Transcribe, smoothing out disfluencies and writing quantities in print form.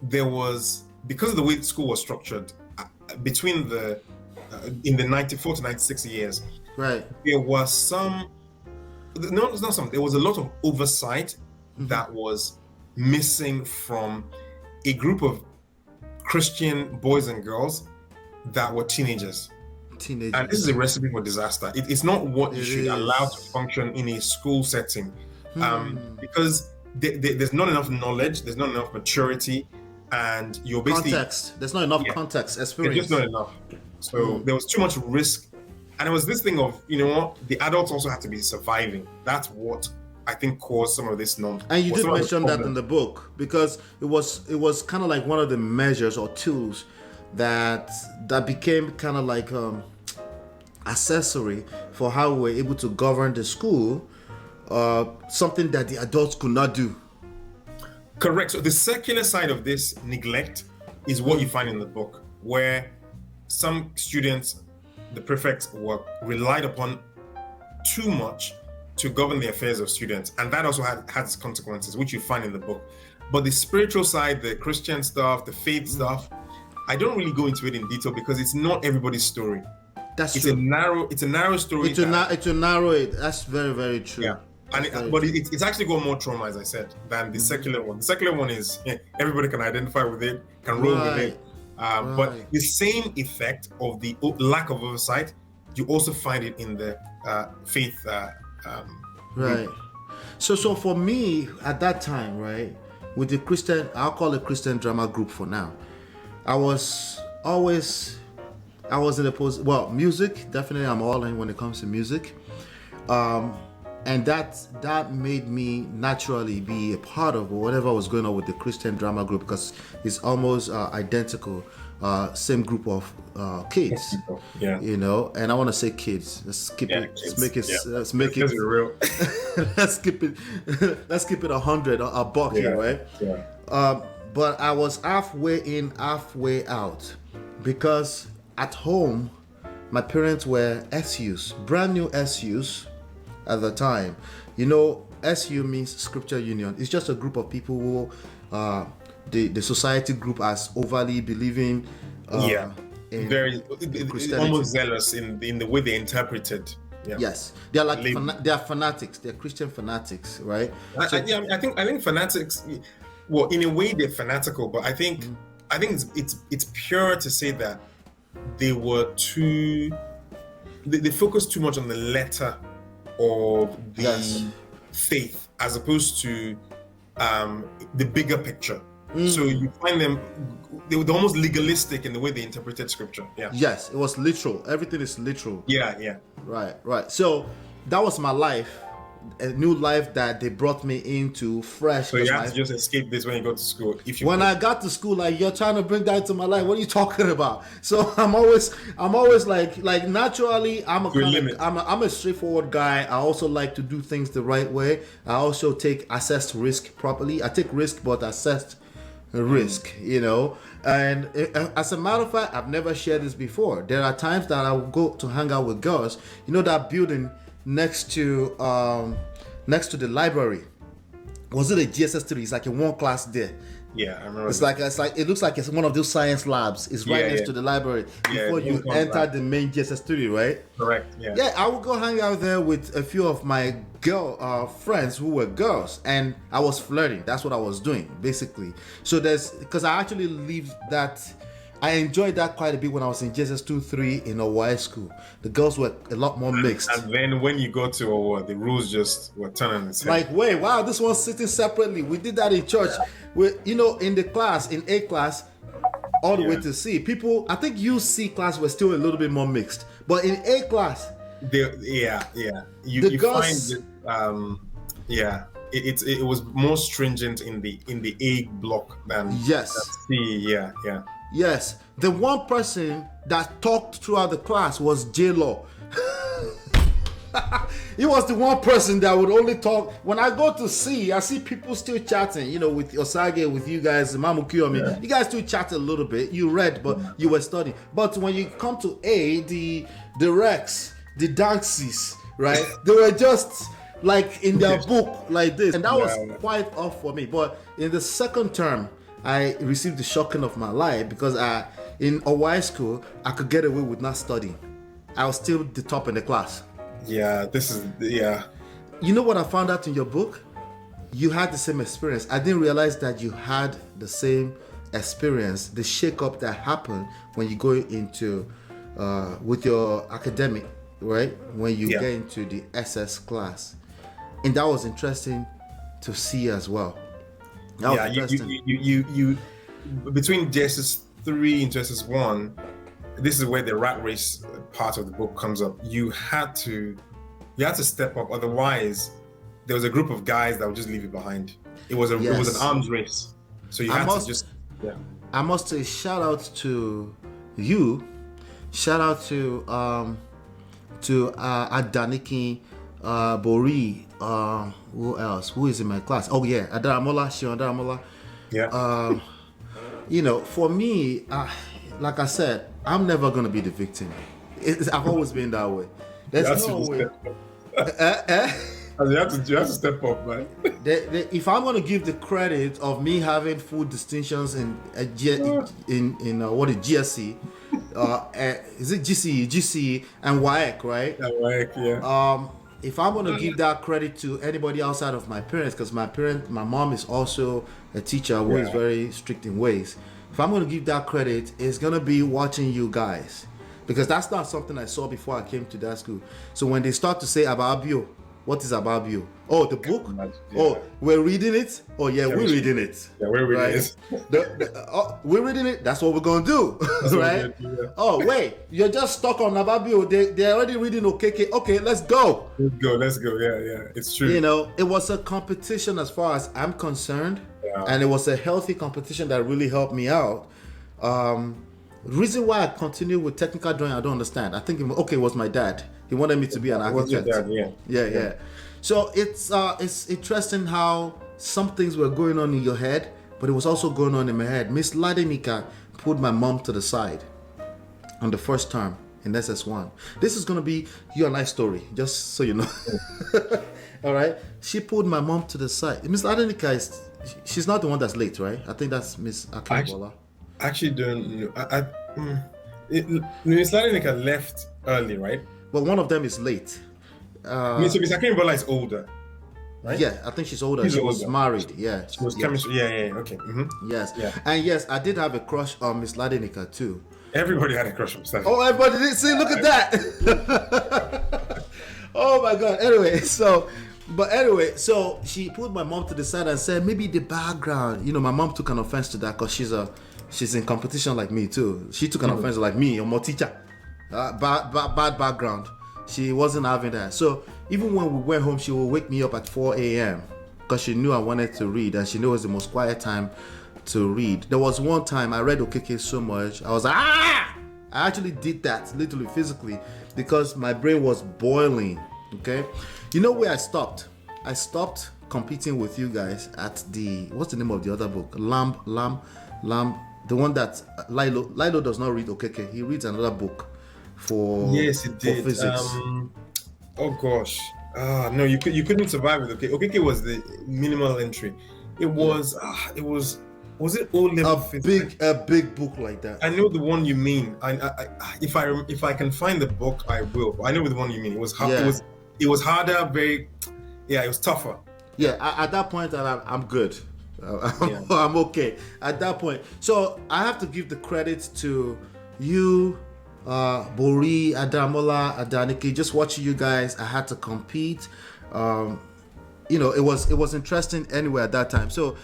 because because of the way the school was structured, between in the 94 to 96 years, right, there was there was a lot of oversight that was missing from a group of Christian boys and girls that were teenagers. And this is a recipe for disaster. It's not what you should allow to function in a school setting, because there's not enough knowledge, there's not enough maturity, and you're basically context. There's not enough context, experience. There's just not enough. So there was too much risk, and it was this thing of, you know what, the adults also had to be surviving. That's what I think caused some of this non. And you did mention that in the book, because it was kind of like one of the measures or tools that became kind of like accessory for how we were able to govern the school, something that the adults could not do. Correct. So the secular side of this neglect is what you find in the book, where some students, the prefects, were relied upon too much to govern the affairs of students, and that also has consequences, which you find in the book. But the spiritual side, the Christian stuff, the faith stuff, I don't really go into it in detail because it's not everybody's story. That's it's true. It's a narrow story. To narrow it. That's very, very true. Yeah. But it's actually got more trauma, as I said, than the secular one. The secular one is everybody can identify with it, can roll with it. But the same effect of the lack of oversight, you also find it in the faith. Right. So for me at that time, right, with the Christian, I'll call it Christian drama group for now. I was in a pose. Well, music, definitely, I'm all in when it comes to music. And that made me naturally be a part of whatever was going on with the Christian drama group, because it's almost identical, same group of kids. Yeah. You know, and I want to say kids. Let's keep it. Kids. Let's make it real. let's keep it. Let's keep it 100, a buck here, right? Yeah. But I was halfway in, halfway out, because at home, my parents were SUs, brand new SUs. At the time, you know, SU means Scripture Union. It's just a group of people who the society group as overly believing. Very almost zealous in the way they interpret it. Yeah. Yes, they're like they're fanatics. They're Christian fanatics, right? I think fanatics. Well, in a way, they're fanatical, but I think it's pure to say that they were they focused too much on the letter of the faith as opposed to the bigger picture. So you find they were almost legalistic in the way they interpreted scripture. Yeah. Yes, it was literal. Everything is literal. Yeah. Right. So that was my life, a new life that they brought me into fresh. So you have to just escape this when you go to school. When I got to school, like, you're trying to bring that into my life. What are you talking about? So I'm always like naturally, I'm a straightforward guy. I also like to do things the right way. I also assess risk properly. I take risk, but assess risk, you know. And as a matter of fact, I've never shared this before. There are times that I will go to hang out with girls. You know that building next to the library, was it a GSS3? It's like a one class there. Yeah, I remember. It's like it looks like it's one of those science labs. It's right next to the library before you enter the main GSS3, right? Correct. Yeah. Yeah, I would go hang out there with a few of my girl friends who were girls, and I was flirting. That's what I was doing, basically. So because I actually lived that. I enjoyed that quite a bit when I was in JSS 2-3 in Hawaii school. The girls were a lot more mixed. And then when you go to Hawaii, the rules just were turning its head. Like, wait, wow, this one's sitting separately. We did that in church. In the class, in A class, all the way to C. People, I think C class was still a little bit more mixed. But in A class... You girls, find it, it was more stringent in the A block than C. Yeah. Yes, the one person that talked throughout the class was J-Law. He was the one person that would only talk. When I go to C, I see people still chatting, you know, with Osage, with you guys, Mamu Kiyomi. You guys still chat a little bit. You read, but you were studying. But when you come to A, the Rex, the Dances, right? They were just like in their book like this. And that was quite off for me. But in the second term, I received the shocking of my life because in Hawaii school, I could get away with not studying. I was still the top in the class. Yeah, You know what I found out in your book? You had the same experience. I didn't realize that you had the same experience, the shake-up that happened when you go into, with your academic, right? When you get into the SS class. And that was interesting to see as well. You between JSS 3 and JSS 1, this is where the rat race part of the book comes up. You had to step up, otherwise there was a group of guys that would just leave you behind. It was an arms race. So you had to just I must say shout out to you. Shout out to Adaniki, Bori, who else? Who is in my class? Oh yeah, Adaramola, Shion Adaramola. Yeah. You know, for me, like I said, I'm never gonna be the victim. I've always been that way. There's no way. You have to step up, man. If I'm gonna give the credit of me having full distinctions in what is GSC, is it GCE and WAEC, right? Yeah, WAEC, yeah. If I'm gonna give that credit to anybody outside of my parents, because my mom is also a teacher who is very strict in ways. If I'm gonna give that credit, it's gonna be watching you guys, because that's not something I saw before I came to that school. So when they start to say Ababio, what is Ababio? Oh, the book? Yeah. Oh, we're reading it? Oh yeah, we're reading it. Yeah, we're reading it. We're reading it. That's what we're gonna do, right? Oh wait, you're just stuck on Ababio. They're already reading Okeke. Okay, let's go. Let's go. Yeah, it's true. You know, it was a competition as far as I'm concerned, and it was a healthy competition that really helped me out. Reason why I continued with technical drawing, I don't understand. I think it was my dad. He wanted me to be an architect. Yeah. So it's interesting how some things were going on in your head, but it was also going on in my head. Miss Ladenika pulled my mom to the side on the first term in SS1. This is going to be you and I story, just so you know. All right. She pulled my mom to the side. Miss Ladenika she's not the one that's late, right? I think that's Miss Akinobola. Actually don't know. Miss Ladenika left early, right? But one of them is late. So Miss Akinobola is older, right? Yeah, I think she's older. She was married. Yeah. She was chemistry. Yeah. Okay. Mm-hmm. Yes. Yeah. And yes, I did have a crush on Miss Ladenika too. Everybody had a crush on Miss Ladenika. Oh, everybody did. See, look at that. Oh my God. Anyway, so she put my mom to the side and said, maybe the background. You know, my mom took an offense to that because she's in competition like me too. She took an offense like me, you're more teacher. Bad background. She wasn't having that. So even when we went home, she would wake me up at 4 a.m. because she knew I wanted to read, and she knew it was the most quiet time to read. There was one time I read Okeke so much, I was like, I actually did that, literally, physically, because my brain was boiling. Okay, you know where I stopped? I stopped competing with you guys at what's the name of the other book? Lamb. The one that Lilo does not read Okeke. He reads another book for physics. Oh gosh. No, you couldn't survive with Okeke. Okeke was the minimal entry. It was it O-level physics? A big book like that. I know the one you mean. If I can find the book, I will. I know the one you mean. It was hard. It was harder. It was tougher. Yeah. At that point, I'm good. I'm okay at that point. So I have to give the credit to you, Bori, Adamola, Adaniki. Just watching you guys, I had to compete. You know, it was interesting anyway at that time. So